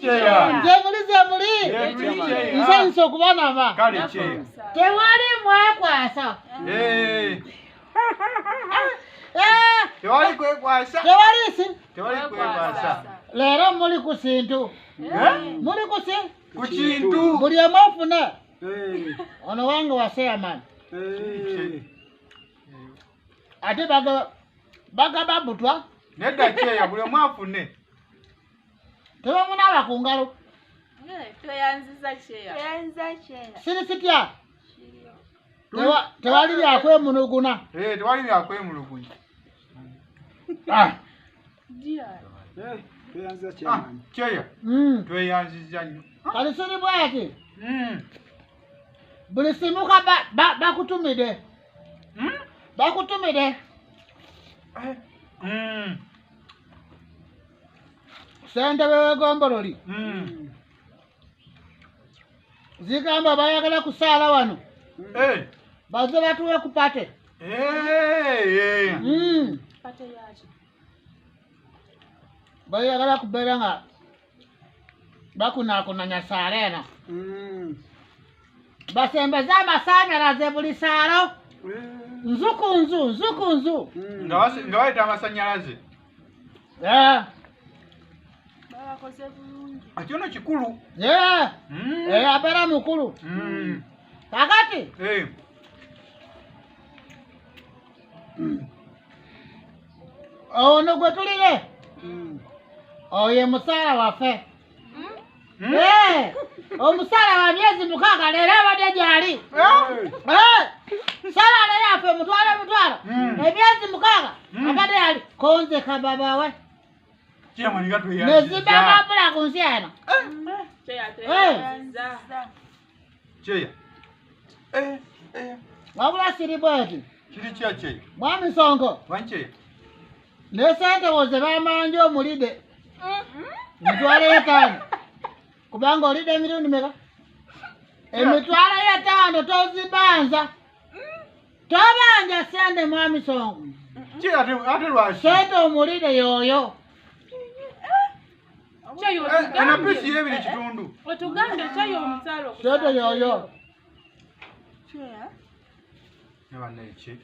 Chiar. Zemuli. Nsanso okubana ba. Kale Chiar. Tewali mwekwasa. Tewali kwekwasa. Tewali kwasa. Lero muli ku sintu. Muli ku sintu. Ku kintu. Buli amafuna. Ono wange waseya man. Ate baga babutwa. Nedda Chiar buli mwafune. Tebamuna ku ngalo. Toyanziza Chiar. Siri sitya. Tewali byakwemuluguna. Tewali byakwemulugunya. Toyanziza Chiar. Chiar. Tweyanziza nnyo. Kali siri bwati. Buli simuka bakutumide. Bakutumide. Sente wegombololi. Zigamba bayagala kusaala wano. Baze batuwe kupate. Pate yachi. Bayagala kubeera nga bakunakunanya saalena. Basembeza amasanyalaze buli saalo. Nzukunzu. Nga bayita amasanyalaze. Bakoze bulungi. Ekyono kikulu. Abeera mukulu. Kakati. Ono gwe tulire. Oye musaala waffe. Omusaala wa myezi 6 leero abadde gyali. Salaale yaffe mutwalo. Emyezi 6 abadde yali. Konze kababawe. Nezimba mapula ku nsi eno. Chiar. Wabula siri bweti. Kiri Chiar. Mwami Sonko. Wanche. Ne sente woze bamanje omulide. Mutwale 5. Kubanga olide emirundi meka. Emitwale 5 tozibanza. Tobanja sende Mwami Sonko. Chiar ate lwaki. Sente omulide yoyo. Ena pisi yebiri kitundu. Otuganda chayo omusalo. Sente yoyo.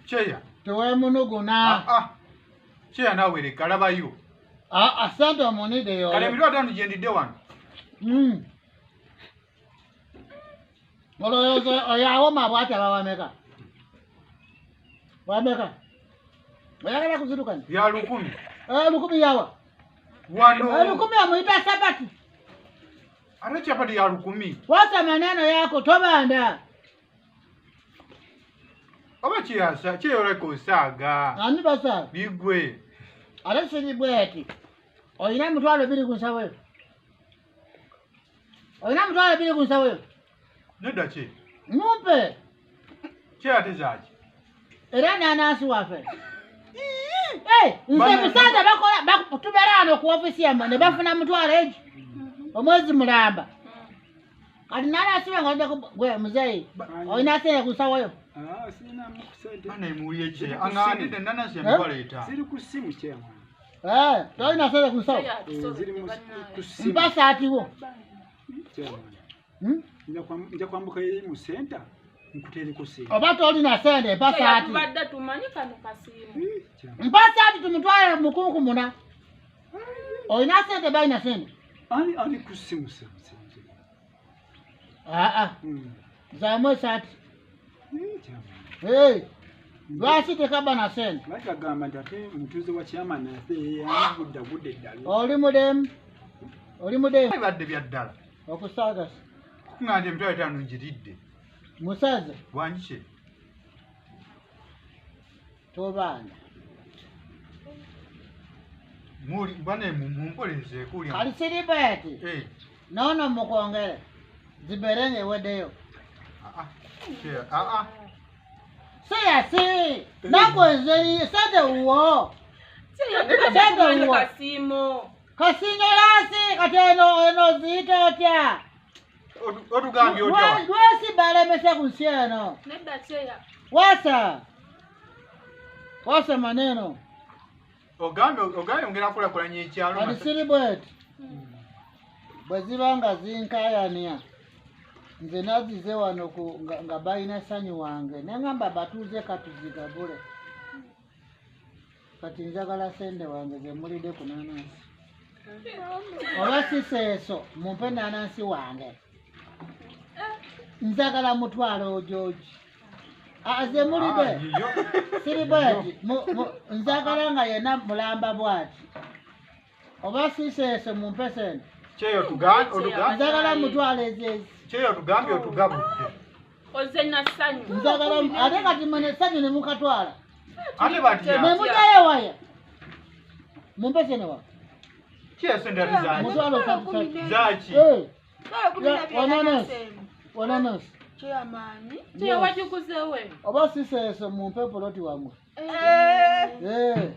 Chiar. Tewe munuguna. Chiar nawe leka labayo. Sente omulide yoyo. Kale emitwalo 5 gyendidde wano. Olowooza oyawo mabwati abawameka. Wameka. Oyagala kuzirukana. Ya 1000. 1000 yawa. Wano. 1000 amuita sabati. Ate chapati ya 1000. Wasa maneno yako tobanda. Oba Chiar kyeyoleka osaaga. Ani basa. Bigwe. Ate siri bweti. Oyina emitwalo 2 ku nsawo eyo. Oyina emitwalo 2 ku nsawo eyo. Nedda ki? Mumpe. Chiar ate zaaki. Era nanasi waffe. Nze musaza tubeera wano ku ofisi yamwe ne bafuna mutwalo egi. Omwezi mulamba. Kati nanasi nga gwe muzeeyi. Oyina sente ku nsawo eyo. Sina mukusente. Bana emuwulye Chiar. Angandide nanasi emutwaleeta. Ziri ku simu Chiar. Toyina sente ku nsawo. Ziri ku simu. Mpasa atiwo. Chiar. Nja kwambuka eri mu center nkutere ku simu. Oba tolina sente mpasa ati. Badda tumanyi kano kasimu. Mpasa ati tumutwale mukunkumuna. Oyina sente bayina sente. Ani ku simu simu. Zamwe sati. Lwaki tekaba na sente. Lwaki agamba nti ate mutuuze wa chairman ate Agabudde eddala. Oli mudemu. Badde bya ddala. Okusaagasa. Ngandi emitwalo 5 ngiridde. Musaza. Wanche. Tobanda. Muri bane mumpolize kulya. Kali siri bweti. Nono mukongere. Ziberenge wedeyo. Chiar. Si. Nakweze sente uwo. Sente uwo. Kasino lasi kateno zito otya. Otugambye otya. Lwasi balemese ku nsi eno. Nedda Chiar. Wasa maneno. Ogambe ongera kulakulanya ekyalo. Kati siri bweti. bwe ziba nga zinkayanya nze nazize wano nga balina ssanyu wange nengamba abatuuze katuzigabule kati njagala sente wange zemulidde ku nanansi oba siseeso mumpe nanansi wange njagala mutwalo ojoji zemulidde siri bwati njagala nga yena mulamba bwati oba siseeso mumpe sente Cheyo njagala mutwalo ezezi Cheyo tugambye otugabudde. Oze na sanyu. Njagala ate kati mwene sanyu ne mukatwala. Ate batya. Ne mujayo waya. Mumpe sene wa. Kia senda rizaji. Mutwalo Zachi. Wananos. Chairman. Tia wajukuze we. Oba siseso mumpe poloti wamwe.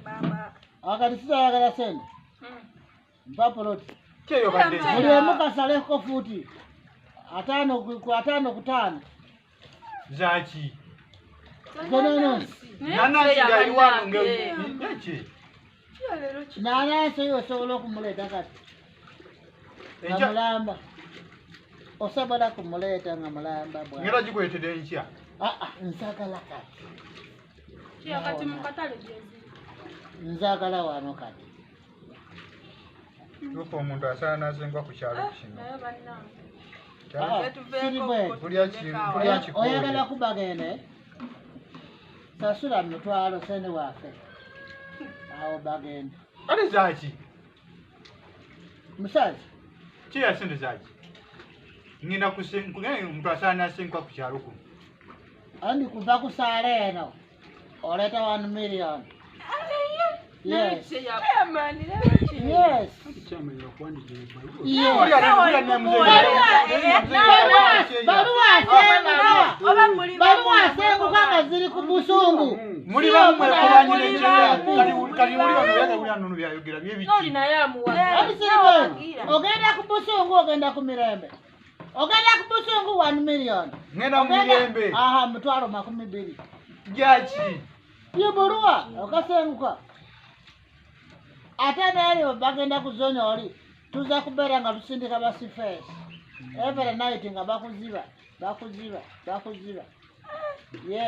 Baba. Akati sitayagala sente. Mpa poloti. Cheyo badde. Muli mukasale ko futi. Atano ku atano kutano. Zachi. Nanansi. Nanansi gali wano ngechi. Nanansi yo sobola okumuleta kati. Mulamba. Osobola kumuleta nga mulamba bwa. Ngera gikwetedde enkya. Nsagala kati. Chia kati mukatale jezi. Nzagala wano kati. Luko omuntu asaana asengwa ku kyalo kino. Oyagala kubagende sasula mutwalo sene wafe awo bagende ate zaki musazi kiya sente zaki ngenda kusenkuge omuntu asaana asenkwa ku kyalo kuno andi kuva kusaala eno oleta 1 million. Yes. Yes. Barua senguka nga ziri ku busungu. Muli bamwe kubanyire kali uli ono uli anono byayogera byebiki. Noli na yamuwa. Ogenda ku busungu ogenda ku mirembe. Ogenda ku busungu 1 million. Ngenda mu mirembe. Aha mutwalo 200. Jachi. Yo barua okasenguka. Ate nayo bagenda kuzonya oli tuza kubeera nga tusindika basifeesi every night nga bakuziba. Yeah.